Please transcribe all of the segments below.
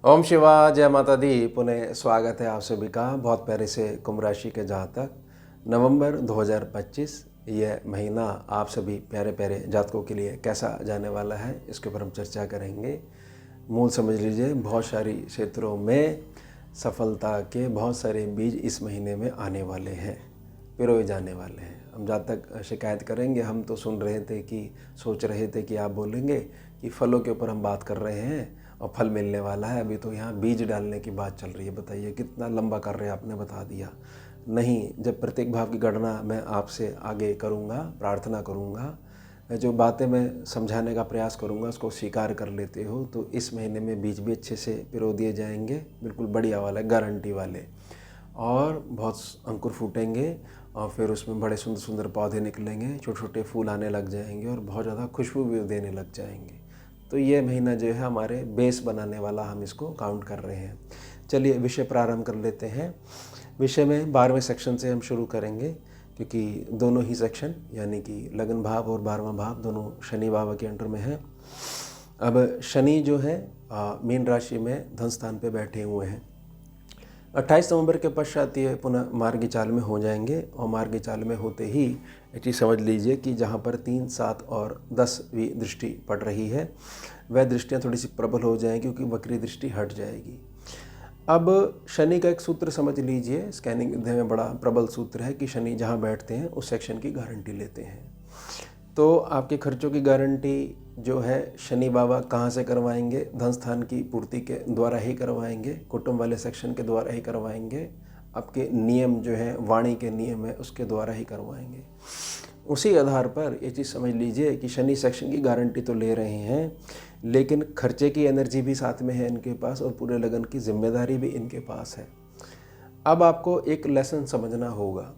ओम शिवा जय माता दी। पुनः स्वागत है आप सभी का बहुत प्यारे से कुंभ राशि के जातक। नवंबर 2025 यह महीना आप सभी प्यारे प्यारे जातकों के लिए कैसा जाने वाला है, इसके ऊपर हम चर्चा करेंगे। मूल समझ लीजिए, बहुत सारी क्षेत्रों में सफलता के बहुत सारे बीज इस महीने में आने वाले हैं, पिरोए जाने वाले हैं। हम जातक शिकायत करेंगे, हम तो सुन रहे थे कि सोच रहे थे कि आप बोलेंगे कि फलों के ऊपर हम बात कर रहे हैं और फल मिलने वाला है, अभी तो यहाँ बीज डालने की बात चल रही है। बताइए कितना लंबा कार्य आपने बता दिया। नहीं, जब प्रत्येक भाव की गणना मैं आपसे आगे करूँगा, प्रार्थना करूँगा, जो बातें मैं समझाने का प्रयास करूँगा उसको स्वीकार कर लेते हो, तो इस महीने में बीज भी अच्छे से पिरो दिए जाएंगे, बिल्कुल बढ़िया वाले, गारंटी वाले। और बहुत अंकुर फूटेंगे और फिर उसमें बड़े सुंदर सुंदर पौधे निकलेंगे, छोटे छोटे फूल आने लग जाएंगे और बहुत ज़्यादा खुशबू भी देने लग जाएंगे। तो ये महीना जो है हमारे बेस बनाने वाला, हम इसको काउंट कर रहे हैं। चलिए विषय प्रारंभ कर लेते हैं। विषय में 12वें सेक्शन से हम शुरू करेंगे, क्योंकि दोनों ही सेक्शन यानी कि लगन भाव और 12वां भाव दोनों शनि भाव के अंडर में है। अब शनि जो है मीन राशि में धन स्थान पे बैठे हुए हैं। 28 नवंबर के पश्चात ये पुनः मार्गी चाल में हो जाएंगे और मार्गी चाल में होते ही एक चीज़ समझ लीजिए कि जहाँ पर 3, 7 और 10वीं दृष्टि पड़ रही है, वह दृष्टियाँ थोड़ी सी प्रबल हो जाएंगी, क्योंकि वक्री दृष्टि हट जाएगी। अब शनि का एक सूत्र समझ लीजिए, स्कैनिंग विद्या में बड़ा प्रबल सूत्र है कि शनि जहाँ बैठते हैं उस सेक्शन की गारंटी लेते हैं। तो आपके खर्चों की गारंटी जो है शनि बाबा कहाँ से करवाएंगे? धन स्थान की पूर्ति के द्वारा ही करवाएंगे, कुटुंब वाले सेक्शन के द्वारा ही करवाएंगे, आपके नियम जो है, वाणी के नियम है, उसके द्वारा ही करवाएंगे। उसी आधार पर ये चीज़ समझ लीजिए कि शनि सेक्शन की गारंटी तो ले रहे हैं, लेकिन खर्चे की एनर्जी भी साथ में है इनके पास और पूरे लगन की जिम्मेदारी भी इनके पास है। अब आपको एक लेसन समझना होगा,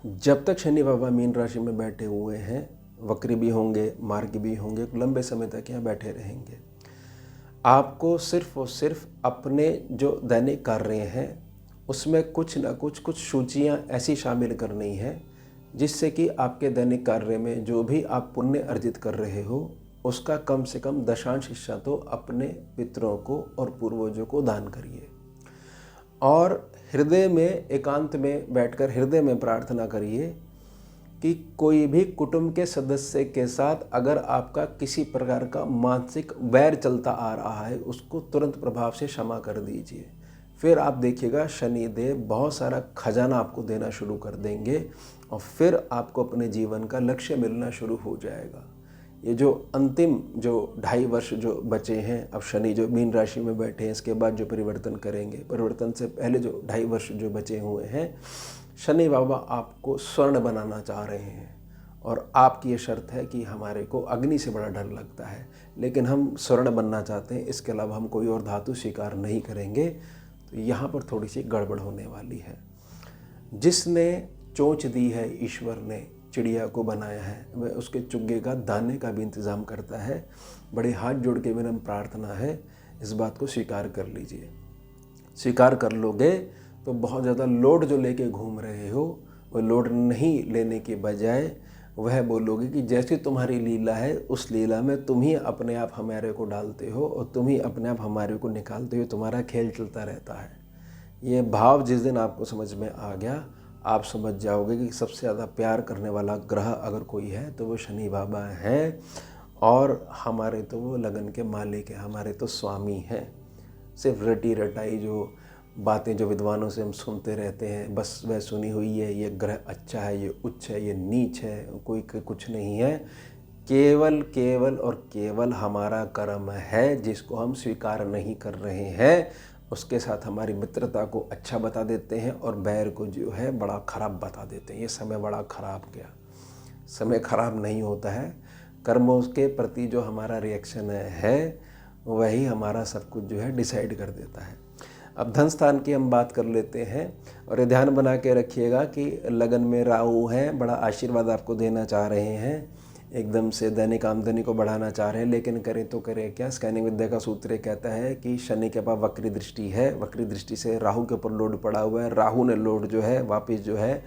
जब तक शनि बाबा मीन राशि में बैठे हुए हैं, वक्री भी होंगे, मार्गी भी होंगे, लंबे समय तक यहाँ बैठे रहेंगे। आपको सिर्फ और सिर्फ अपने जो दैनिक कार्य हैं उसमें कुछ ना कुछ सूचियाँ ऐसी शामिल करनी है जिससे कि आपके दैनिक कार्य में जो भी आप पुण्य अर्जित कर रहे हो उसका कम से कम दशांश हिस्सा तो अपने पितरों को और पूर्वजों को दान करिए। और हृदय में एकांत में बैठकर हृदय में प्रार्थना करिए कि कोई भी कुटुंब के सदस्य के साथ अगर आपका किसी प्रकार का मानसिक वैर चलता आ रहा है, उसको तुरंत प्रभाव से क्षमा कर दीजिए। फिर आप देखिएगा शनिदेव बहुत सारा खजाना आपको देना शुरू कर देंगे और फिर आपको अपने जीवन का लक्ष्य मिलना शुरू हो जाएगा। ये जो अंतिम जो 2.5 वर्ष जो बचे हैं, अब शनि जो मीन राशि में बैठे हैं, इसके बाद जो परिवर्तन करेंगे, परिवर्तन से पहले जो 2.5 वर्ष जो बचे हुए हैं, शनि बाबा आपको स्वर्ण बनाना चाह रहे हैं। और आपकी ये शर्त है कि हमारे को अग्नि से बड़ा डर लगता है, लेकिन हम स्वर्ण बनना चाहते हैं, इसके अलावा हम कोई और धातु स्वीकार नहीं करेंगे। तो यहाँ पर थोड़ी सी गड़बड़ होने वाली है। जिसने चोंच दी है ईश्वर ने, चिड़िया को बनाया है, वह उसके चुग्गे का दाने का भी इंतज़ाम करता है। बड़े हाथ जोड़ के विनम्र प्रार्थना है, इस बात को स्वीकार कर लीजिए। स्वीकार कर लोगे तो बहुत ज़्यादा लोड जो लेके घूम रहे हो, वो लोड नहीं लेने के बजाय वह बोलोगे कि जैसी तुम्हारी लीला है उस लीला में तुम ही अपने आप हमारे को डालते हो और तुम ही अपने आप हमारे को निकालते हो, तुम्हारा खेल चलता रहता है। ये भाव जिस दिन आपको समझ में आ गया, आप समझ जाओगे कि सबसे ज़्यादा प्यार करने वाला ग्रह अगर कोई है तो वो शनि बाबा है, और हमारे तो वो लगन के मालिक है, हमारे तो स्वामी हैं। सिर्फ रटी रटाई जो बातें जो विद्वानों से हम सुनते रहते हैं, बस वह सुनी हुई है, ये ग्रह अच्छा है, ये उच्च है, ये नीच है, कोई कुछ नहीं है। केवल केवल और केवल हमारा कर्म है जिसको हम स्वीकार नहीं कर रहे हैं, उसके साथ हमारी मित्रता को अच्छा बता देते हैं और बैर को जो है बड़ा खराब बता देते हैं। ये समय बड़ा खराब गया। समय खराब नहीं होता है, कर्मों के प्रति जो हमारा रिएक्शन है वही हमारा सब कुछ जो है डिसाइड कर देता है। अब धन स्थान की हम बात कर लेते हैं, और ये ध्यान बना के रखिएगा कि लगन में राहु है, बड़ा आशीर्वाद आपको देना चाह रहे हैं, एकदम से दैनिक आमदनी को बढ़ाना चाह रहे हैं, लेकिन करें तो करें क्या? स्कैनिंग विद्या का सूत्र कहता है कि शनि के पास वक्री दृष्टि है, वक्री दृष्टि से राहु के ऊपर लोड पड़ा हुआ है। राहु ने लोड जो है वापिस जो है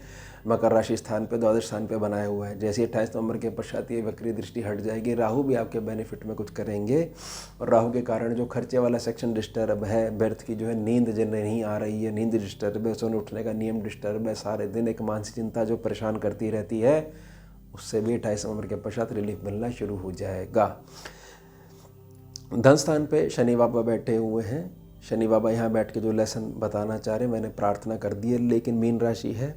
मकर राशि स्थान पे द्वादश स्थान पे बनाया हुआ है। जैसे 28 नवंबर के पश्चात ये वक्री दृष्टि हट जाएगी, राहु भी आपके बेनिफिट में कुछ करेंगे और राहु के कारण जो खर्चे वाला सेक्शन डिस्टर्ब है, व्यर्थ की जो है नींद जो नहीं आ रही है, नींद डिस्टर्ब है, सोने उठने का नियम डिस्टर्ब है, सारे दिन एक मानसिक चिंता जो परेशान करती रहती है, उससे भी 28 नवंबर के पश्चात रिलीफ मिलना शुरू हो जाएगा। धन स्थान पे शनि बाबा बैठे हुए हैं। शनि बाबा यहाँ बैठ के जो लेसन बताना चाह रहे, मैंने प्रार्थना कर दी है, लेकिन मीन राशि है,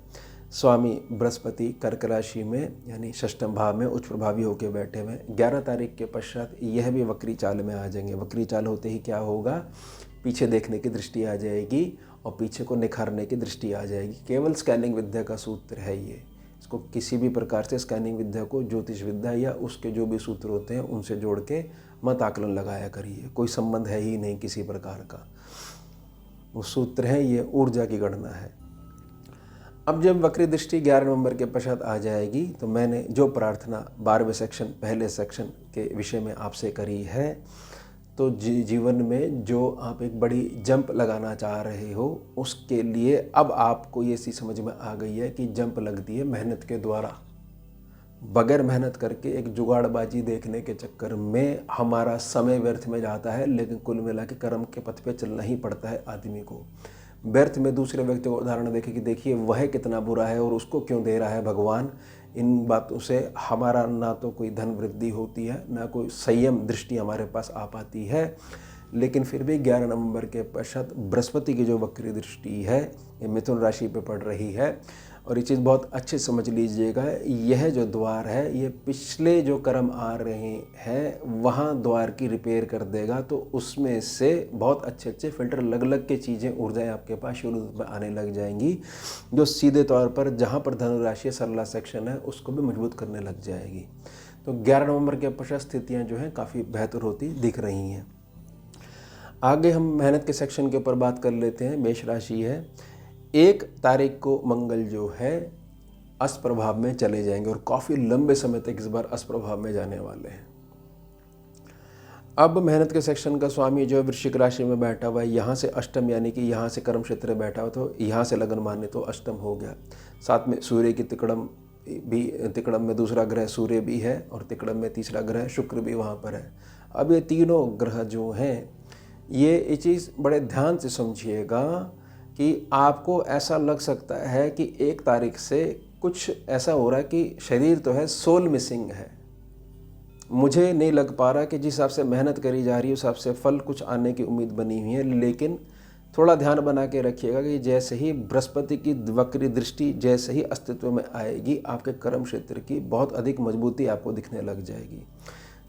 स्वामी बृहस्पति कर्क राशि में यानी षष्ठम भाव में उच्च प्रभावी होकर बैठे हुए। 11 तारीख के पश्चात यह भी वक्री चाल में आ जाएंगे। वक्री चाल होते ही क्या होगा, पीछे देखने की दृष्टि आ जाएगी और पीछे को निखारने की दृष्टि आ जाएगी। केवल स्कैनिंग विद्या का सूत्र है ये। इसको किसी भी प्रकार से स्कैनिंग विद्या को ज्योतिष विद्या या उसके जो भी सूत्र होते हैं उनसे जोड़ के मत आकलन लगाया करिए। कोई संबंध है ही नहीं किसी प्रकार का। वो सूत्र है, ये ऊर्जा की गणना है। अब जब वक्री दृष्टि 11 नवंबर के पश्चात आ जाएगी तो मैंने जो प्रार्थना 12वें सेक्शन पहले सेक्शन के विषय में आपसे करी है, तो जीवन में जो आप एक बड़ी जंप लगाना चाह रहे हो उसके लिए अब आपको ये चीज़ समझ में आ गई है कि जंप लगती है मेहनत के द्वारा। बगैर मेहनत करके एक जुगाड़बाजी देखने के चक्कर में हमारा समय व्यर्थ में जाता है, लेकिन कुल मिला के कर्म के पथ पे चलना ही पड़ता है आदमी को। व्यर्थ में दूसरे व्यक्ति को उदाहरण देखे कि देखिए वह कितना बुरा है और उसको क्यों दे रहा है भगवान। इन बातों से हमारा ना तो कोई धन वृद्धि होती है, ना कोई संयम दृष्टि हमारे पास आ पाती है। लेकिन फिर भी 11 नवंबर के पश्चात बृहस्पति की जो वक्री दृष्टि है ये मिथुन राशि पे पड़ रही है। और ये चीज़ बहुत अच्छे समझ लीजिएगा, यह जो द्वार है ये पिछले जो कर्म आ रहे हैं वहाँ द्वार की रिपेयर कर देगा। तो उसमें से बहुत अच्छे अच्छे फिल्टर लग लग के चीज़ें ऊर्जाएं आपके पास शुरू आने लग जाएंगी, जो सीधे तौर पर जहाँ पर धनु राशि सरला सेक्शन है उसको भी मजबूत करने लग जाएगी। तो 11 नवंबर के पश्चात स्थितियाँ जो हैं काफ़ी बेहतर होती दिख रही हैं। आगे हम मेहनत के सेक्शन के ऊपर बात कर लेते हैं। मेष राशि है, 1 तारीख को मंगल जो है अस्त प्रभाव में चले जाएंगे और काफ़ी लंबे समय तक इस बार अस्त प्रभाव में जाने वाले हैं। अब मेहनत के सेक्शन का स्वामी जो वृश्चिक राशि में बैठा हुआ है, यहाँ से अष्टम यानी कि यहाँ से कर्म क्षेत्र बैठा हुआ, तो यहाँ से लगन माने तो अष्टम हो गया। साथ में सूर्य की तिकड़म भी, तिकड़म में दूसरा ग्रह सूर्य भी है और तिकड़म में तीसरा ग्रह शुक्र भी वहाँ पर है। अब ये तीनों ग्रह जो हैं ये चीज़ बड़े ध्यान से समझिएगा कि आपको ऐसा लग सकता है कि 1 तारीख से कुछ ऐसा हो रहा है कि शरीर तो है, सोल मिसिंग है। मुझे नहीं लग पा रहा कि जिस हिसाब से मेहनत करी जा रही है उस हिसाब से फल कुछ आने की उम्मीद बनी हुई है। लेकिन थोड़ा ध्यान बना के रखिएगा कि जैसे ही बृहस्पति की वक्री दृष्टि जैसे ही अस्तित्व में आएगी, आपके कर्म क्षेत्र की बहुत अधिक मजबूती आपको दिखने लग जाएगी।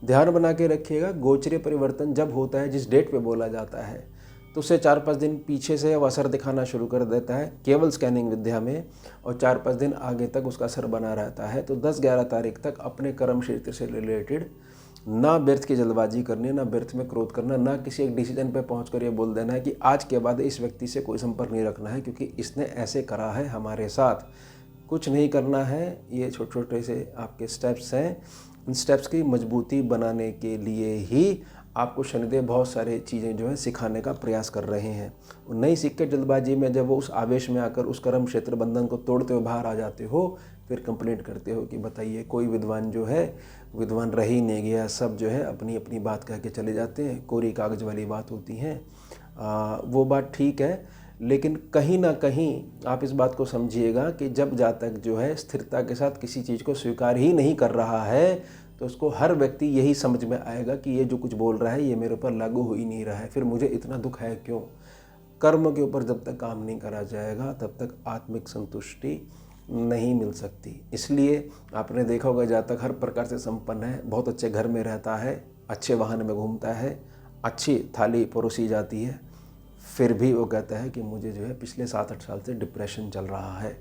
ध्यान बना के रखिएगा, गोचरीय परिवर्तन जब होता है, जिस डेट पे बोला जाता है, तो उससे 4-5 दिन पीछे से वो असर दिखाना शुरू कर देता है केवल स्कैनिंग विद्या में, और 4-5 दिन आगे तक उसका असर बना रहता है। तो 10-11 तारीख तक अपने कर्म क्षेत्र से रिलेटेड ना व्यर्थ की जल्दबाजी करनी, ना व्यर्थ में क्रोध करना, ना किसी एक डिसीजन पे पहुंचकर ये बोल देना है कि आज के बाद इस व्यक्ति से कोई संपर्क नहीं रखना है क्योंकि इसने ऐसे करा है हमारे साथ। कुछ नहीं करना है। ये छोटे छोटे से आपके स्टेप्स हैं। इन स्टेप्स की मजबूती बनाने के लिए ही आपको शनिदेव बहुत सारे चीज़ें जो है सिखाने का प्रयास कर रहे हैं। नहीं सीख के जल्दबाजी में जब वो उस आवेश में आकर उस कर्म क्षेत्र बंधन को तोड़ते हुए बाहर आ जाते हो, फिर कंप्लेंट करते हो कि बताइए कोई विद्वान जो है विद्वान रह ही नहीं गया, सब जो है अपनी अपनी बात कह के चले जाते हैं, कोरी कागज वाली बात होती हैं। वो बात ठीक है, लेकिन कहीं ना कहीं आप इस बात को समझिएगा कि जब जातक जो है स्थिरता के साथ किसी चीज़ को स्वीकार ही नहीं कर रहा है तो उसको हर व्यक्ति यही समझ में आएगा कि ये जो कुछ बोल रहा है ये मेरे ऊपर लागू हो ही नहीं रहा है, फिर मुझे इतना दुख है क्यों। कर्म के ऊपर जब तक काम नहीं करा जाएगा तब तक आत्मिक संतुष्टि नहीं मिल सकती। इसलिए आपने देखा होगा जातक हर प्रकार से संपन्न है, बहुत अच्छे घर में रहता है, अच्छे वाहन में घूमता है, अच्छी थाली परोसी जाती है, फिर भी वो कहता है कि मुझे जो है पिछले 7-8 साल से डिप्रेशन चल रहा है।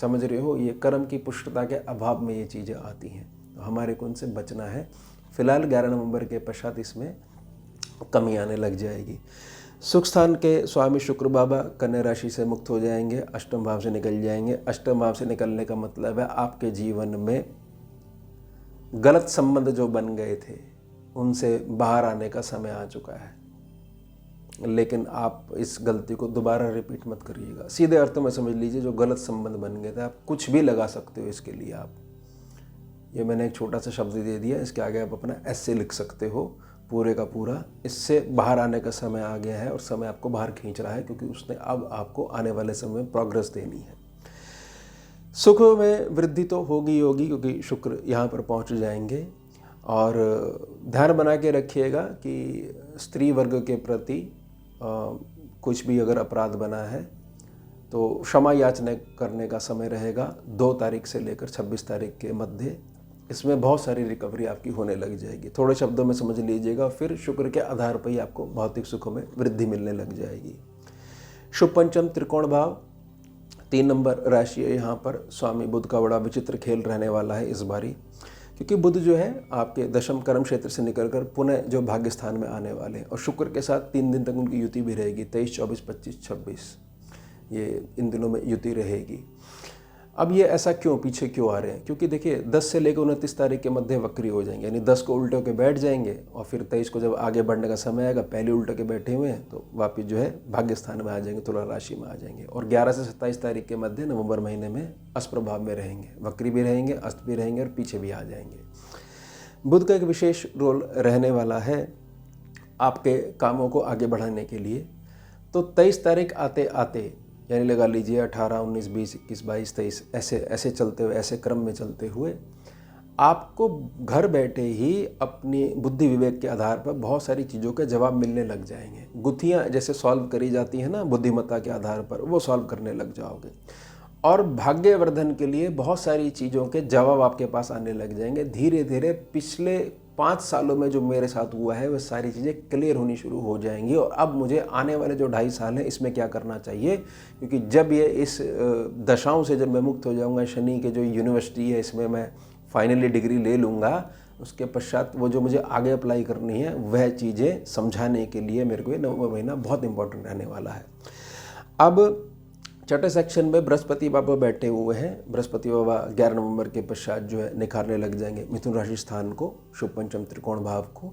समझ रहे हो, ये कर्म की पुष्टता के अभाव में ये चीज़ें आती हैं। तो हमारे को उनसे बचना है। फिलहाल 11 नवंबर के पश्चात इसमें कमी आने लग जाएगी। सुख स्थान के स्वामी शुक्र बाबा कन्या राशि से मुक्त हो जाएंगे, अष्टम भाव से निकल जाएंगे। अष्टम भाव से निकलने का मतलब है आपके जीवन में गलत संबंध जो बन गए थे उनसे बाहर आने का समय आ चुका है। लेकिन आप इस गलती को दोबारा रिपीट मत करिएगा। सीधे अर्थों में समझ लीजिए, जो गलत संबंध बन गए थे, आप कुछ भी लगा सकते हो इसके लिए। आप ये मैंने एक छोटा सा शब्द दे दिया, इसके आगे आप अपना ऐसे लिख सकते हो पूरे का पूरा। इससे बाहर आने का समय आ गया है और समय आपको बाहर खींच रहा है, क्योंकि उसने अब आपको आने वाले समय में प्रोग्रेस देनी है। सुख में वृद्धि तो होगी होगी, क्योंकि शुक्र यहाँ पर पहुँच जाएंगे। और ध्यान बना के रखिएगा कि स्त्री वर्ग के प्रति कुछ भी अगर अपराध बना है तो क्षमा याचना करने का समय रहेगा 2 तारीख से लेकर 26 तारीख के मध्य। इसमें बहुत सारी रिकवरी आपकी होने लग जाएगी। थोड़े शब्दों में समझ लीजिएगा, फिर शुक्र के आधार पर ही आपको भौतिक सुखों में वृद्धि मिलने लग जाएगी। शुभ पंचम त्रिकोण भाव 3 नंबर राशि है। यहाँ पर स्वामी बुध का बड़ा विचित्र खेल रहने वाला है इस बारी, क्योंकि बुध जो है आपके दशम कर्म क्षेत्र से निकलकर पुनः जो भाग्य स्थान में आने वाले हैं, और शुक्र के साथ 3 दिन तक उनकी युति भी रहेगी, 23, 24, 25, 26, ये इन दिनों में युति रहेगी। अब ये ऐसा क्यों, पीछे क्यों आ रहे हैं? क्योंकि देखिए 10 से लेकर 29 तारीख के मध्य वक्री हो जाएंगे, यानी 10 को उल्टे होकर बैठ जाएंगे, और फिर 23 को जब आगे बढ़ने का समय आएगा, पहले उल्टे के बैठे हुए हैं, तो वापिस जो है भाग्य स्थान में आ जाएंगे, तुला राशि में आ जाएंगे। और 11 से 27 तारीख के मध्य नवंबर महीने में अष्टप्रभाव में रहेंगे, वक्री भी रहेंगे, अस्त भी रहेंगे और पीछे भी आ जाएंगे। बुध का एक विशेष रोल रहने वाला है आपके कामों को आगे बढ़ाने के लिए। तो 23 तारीख आते आते, यानी लगा लीजिए 18, 19, 20, 21, 22, 23, ऐसे चलते हुए, ऐसे क्रम में चलते हुए आपको घर बैठे ही अपनी बुद्धि विवेक के आधार पर बहुत सारी चीज़ों के जवाब मिलने लग जाएंगे। गुत्थियाँ जैसे सॉल्व करी जाती हैं ना बुद्धिमत्ता के आधार पर, वो सॉल्व करने लग जाओगे। और भाग्यवर्धन के लिए बहुत सारी चीज़ों के जवाब आपके पास आने लग जाएंगे। धीरे धीरे पिछले 5 सालों में जो मेरे साथ हुआ है वह सारी चीज़ें क्लियर होनी शुरू हो जाएंगी। और अब मुझे आने वाले जो 2.5 साल हैं इसमें क्या करना चाहिए, क्योंकि जब ये इस दशाओं से जब मैं मुक्त हो जाऊंगा, शनि के जो यूनिवर्सिटी है इसमें मैं फाइनली डिग्री ले लूँगा, उसके पश्चात वो जो मुझे आगे अप्लाई करनी है वह चीज़ें समझाने के लिए मेरे को ये नवंबर महीना बहुत इंपॉर्टेंट रहने वाला है। अब छठे सेक्शन में बृहस्पति बाबा बैठे हुए हैं। बृहस्पति बाबा 11 नवंबर के पश्चात जो है निखारने लग जाएंगे मिथुन राशि स्थान को, शुभ पंचम त्रिकोण भाव को।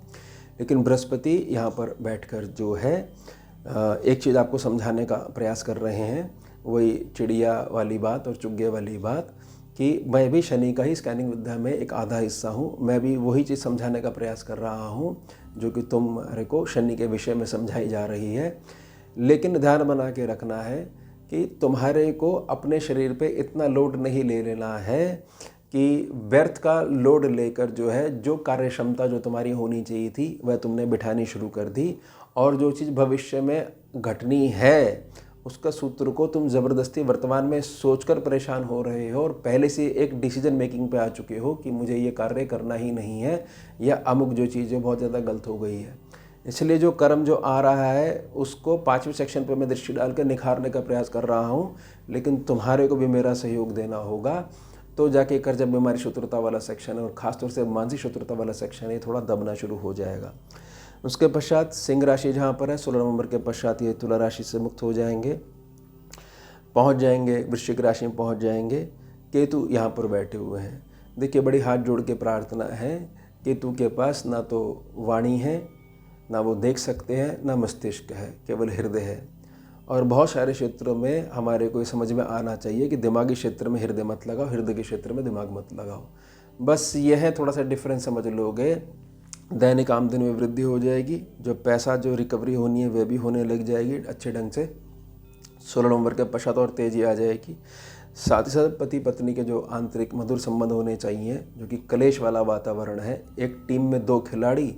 लेकिन बृहस्पति यहाँ पर बैठकर जो है एक चीज़ आपको समझाने का प्रयास कर रहे हैं, वही चिड़िया वाली बात और चुग्गे वाली बात, कि मैं भी शनि का ही स्कैनिंग विद्या में एक आधा हिस्सा हूँ। मैं भी वही चीज़ समझाने का प्रयास कर रहा हूँ जो कि तुम्हारे को शनि के विषय में समझाई जा रही है। लेकिन ध्यान बना के रखना है कि तुम्हारे को अपने शरीर पे इतना लोड नहीं ले लेना है कि व्यर्थ का लोड लेकर जो है जो कार्य क्षमता जो तुम्हारी होनी चाहिए थी वह तुमने बिठानी शुरू कर दी, और जो चीज़ भविष्य में घटनी है उसका सूत्र को तुम ज़बरदस्ती वर्तमान में सोचकर परेशान हो रहे हो, और पहले से एक डिसीजन मेकिंग पे आ चुके हो कि मुझे ये कार्य करना ही नहीं है, या अमुक जो चीज़ है बहुत ज़्यादा गलत हो गई है। इसलिए जो कर्म जो आ रहा है उसको 5वें सेक्शन पे मैं दृष्टि डालकर निखारने का प्रयास कर रहा हूँ। लेकिन तुम्हारे को भी मेरा सहयोग देना होगा, तो जाके कर जब बीमारी शत्रुता वाला सेक्शन है और ख़ासतौर से मानसिक शत्रुता वाला सेक्शन है थोड़ा दबना शुरू हो जाएगा। उसके पश्चात सिंह राशि जहाँ पर है 16 नवंबर के पश्चात ये तुला राशि से मुक्त हो जाएंगे, पहुँच जाएंगे वृश्चिक राशि में पहुँच जाएंगे। केतु यहाँ पर बैठे हुए हैं। देखिए बड़ी हाथ जोड़ के प्रार्थना है, केतु के पास ना तो वाणी है, ना वो देख सकते हैं, ना मस्तिष्क है, केवल हृदय है। और बहुत सारे क्षेत्रों में हमारे को समझ में आना चाहिए कि दिमागी क्षेत्र में हृदय मत लगाओ, हृदय के क्षेत्र में दिमाग मत लगाओ। बस यह है, थोड़ा सा डिफरेंस समझ लोगे, दैनिक आमदनी में वृद्धि हो जाएगी, जो पैसा जो रिकवरी होनी है वह भी होने लग जाएगी अच्छे ढंग से। 16 नवंबर के पश्चात और तेज़ी आ जाएगी। साथ ही साथ पति पत्नी के जो आंतरिक मधुर संबंध होने चाहिए, जो कि कलेश वाला वातावरण है। एक टीम में 2 खिलाड़ी,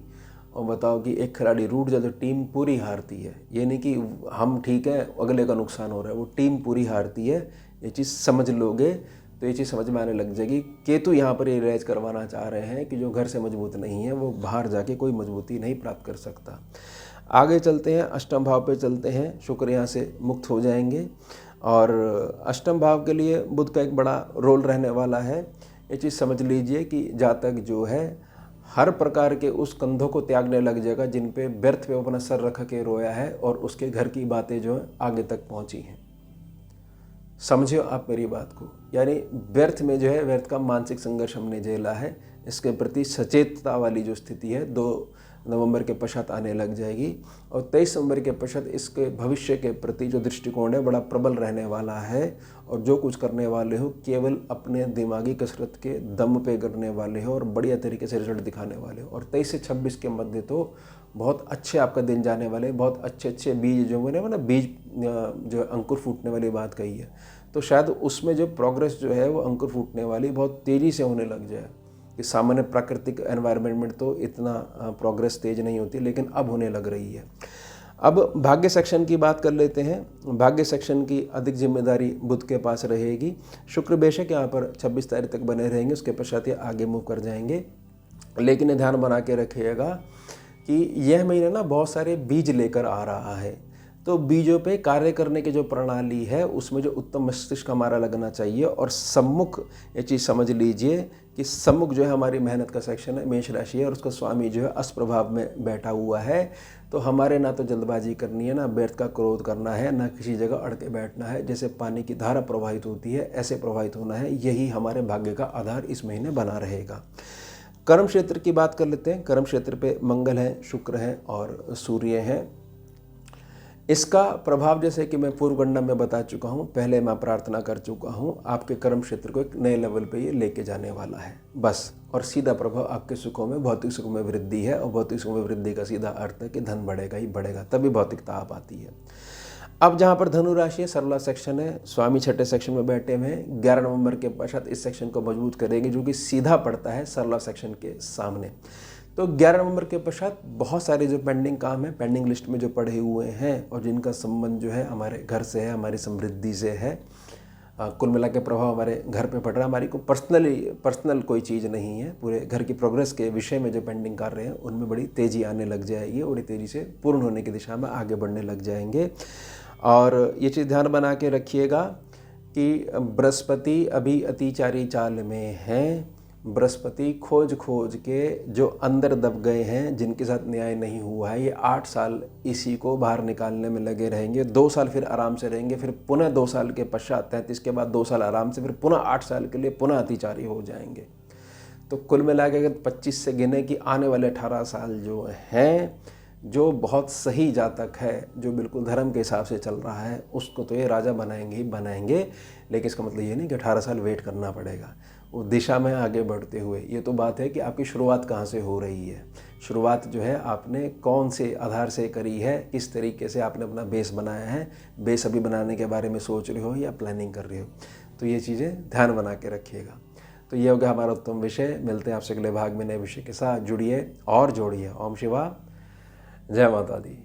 और बताओ कि एक खिलाड़ी रूठ जाए तो टीम पूरी हारती है। ये नहीं कि हम ठीक है अगले का नुकसान हो रहा है, वो टीम पूरी हारती है। ये चीज़ समझ लोगे तो ये चीज़ समझ में आने लग जाएगी। केतु यहाँ पर ये रियलाइज करवाना चाह रहे हैं कि जो घर से मजबूत नहीं है वो बाहर जाके कोई मजबूती नहीं प्राप्त कर सकता। आगे चलते हैं, अष्टम भाव पे चलते हैं। शुक्र यहाँ से मुक्त हो जाएंगे, और अष्टम भाव के लिए बुध का एक बड़ा रोल रहने वाला है। ये चीज़ समझ लीजिए कि जातक जो है हर प्रकार के उस कंधों को त्यागने लग जाएगा जिन पे व्यर्थ पे अपना सर रख के रोया है, और उसके घर की बातें जो है आगे तक पहुंची हैं। समझिए आप मेरी बात को, यानी व्यर्थ में जो है व्यर्थ का मानसिक संघर्ष हमने झेला है, इसके प्रति सचेतता वाली जो स्थिति है 2 नवंबर के पश्चात आने लग जाएगी। और 23 नवंबर के पश्चात इसके भविष्य के प्रति जो दृष्टिकोण है बड़ा प्रबल रहने वाला है, और जो कुछ करने वाले हो केवल अपने दिमागी कसरत के दम पे करने वाले हो और बढ़िया तरीके से रिजल्ट दिखाने वाले हो। और 23 से 26 के मध्य तो बहुत अच्छे आपका दिन जाने वाले, बहुत अच्छे अच्छे बीज जो मैंने ना बीज जो अंकुर फूटने वाली बात कही है, तो शायद उसमें जो प्रोग्रेस जो है वो अंकुर फूटने वाली बहुत तेज़ी से होने लग जाए। कि सामान्य प्राकृतिक एनवायरनमेंट में तो इतना प्रोग्रेस तेज नहीं होती, लेकिन अब होने लग रही है। अब भाग्य सेक्शन की बात कर लेते हैं। भाग्य सेक्शन की अधिक जिम्मेदारी बुध के पास रहेगी। शुक्र बेशक यहाँ पर 26 तारीख तक बने रहेंगे, उसके पश्चात ये आगे मूव कर जाएंगे। लेकिन ये ध्यान बना के रखिएगा कि यह महीना ना बहुत सारे बीज लेकर आ रहा है, तो बीजों पे कार्य करने की जो प्रणाली है उसमें जो उत्तम मस्तिष्क हमारा लगना चाहिए। और सम्मुख ये चीज़ समझ लीजिए कि सम्मुख जो है हमारी मेहनत का सेक्शन है, मेष राशि है, और उसका स्वामी जो है अष्टप्रभाव में बैठा हुआ है। तो हमारे ना तो जल्दबाजी करनी है, ना व्यर्थ का क्रोध करना है, ना किसी जगह अड़ के बैठना है। जैसे पानी की धारा प्रवाहित होती है ऐसे प्रवाहित होना है। यही हमारे भाग्य का आधार इस महीने बना रहेगा। कर्म क्षेत्र की बात कर लेते हैं। कर्म क्षेत्र पे मंगल है, शुक्र है और सूर्य है। इसका प्रभाव जैसे कि मैं पूर्व गणना में बता चुका हूँ, पहले मैं प्रार्थना कर चुका हूँ, आपके कर्म क्षेत्र को एक नए लेवल पे ये लेके जाने वाला है बस। और सीधा प्रभाव आपके सुखों में, भौतिक सुखों में वृद्धि है। और भौतिक सुखों में वृद्धि का सीधा अर्थ है कि धन बढ़ेगा ही बढ़ेगा, तभी भौतिकता आ पाती है। अब जहाँ पर धनु राशि है, सरला सेक्शन है, स्वामी छठे सेक्शन में बैठे हुए हैं। 11 नवंबर के पश्चात इस सेक्शन को मजबूत करेंगे, जो कि सीधा पड़ता है सरला सेक्शन के सामने। तो 11 नवंबर के पश्चात बहुत सारे जो पेंडिंग काम है, पेंडिंग लिस्ट में जो पड़े हुए हैं और जिनका संबंध जो है हमारे घर से है, हमारी समृद्धि से है, कुल मिला के प्रभाव हमारे घर पे पड़ रहा है। हमारी को पर्सनल कोई चीज़ नहीं है, पूरे घर की प्रोग्रेस के विषय में जो पेंडिंग कार्य हैं उनमें बड़ी तेज़ी आने लग जाएगी, बड़ी तेज़ी से पूर्ण होने की दिशा में आगे बढ़ने लग जाएंगे। और ये चीज़ ध्यान बना के रखिएगा कि बृहस्पति अभी अतिचारी चाल में हैं। बृहस्पति खोज के जो अंदर दब गए हैं, जिनके साथ न्याय नहीं हुआ है, ये 8 साल इसी को बाहर निकालने में लगे रहेंगे। 2 साल फिर आराम से रहेंगे, फिर पुनः 2 साल के पश्चात 33 के बाद 2 साल आराम से, फिर पुनः 8 साल के लिए पुनः अतिचारी हो जाएंगे। तो कुल मिला के अगर 25 से गिने कि आने वाले 18 साल जो हैं, जो बहुत सही जातक है, जो बिल्कुल धर्म के हिसाब से चल रहा है, उसको तो ये राजा बनाएंगे ही बनाएंगे। लेकिन इसका मतलब ये नहीं कि 18 साल वेट करना पड़ेगा, वो दिशा में आगे बढ़ते हुए। ये तो बात है कि आपकी शुरुआत कहाँ से हो रही है, शुरुआत जो है आपने कौन से आधार से करी है, किस तरीके से आपने अपना बेस बनाया है। बेस अभी बनाने के बारे में सोच रहे हो या प्लानिंग कर रहे हो, तो ये चीज़ें ध्यान बना के रखिएगा। तो ये हो गया हमारा उत्तम विषय। मिलते हैं आपसे अगले भाग में नए विषय के साथ। जुड़िए और जोड़िए। ओम शिवा, जय माता दी।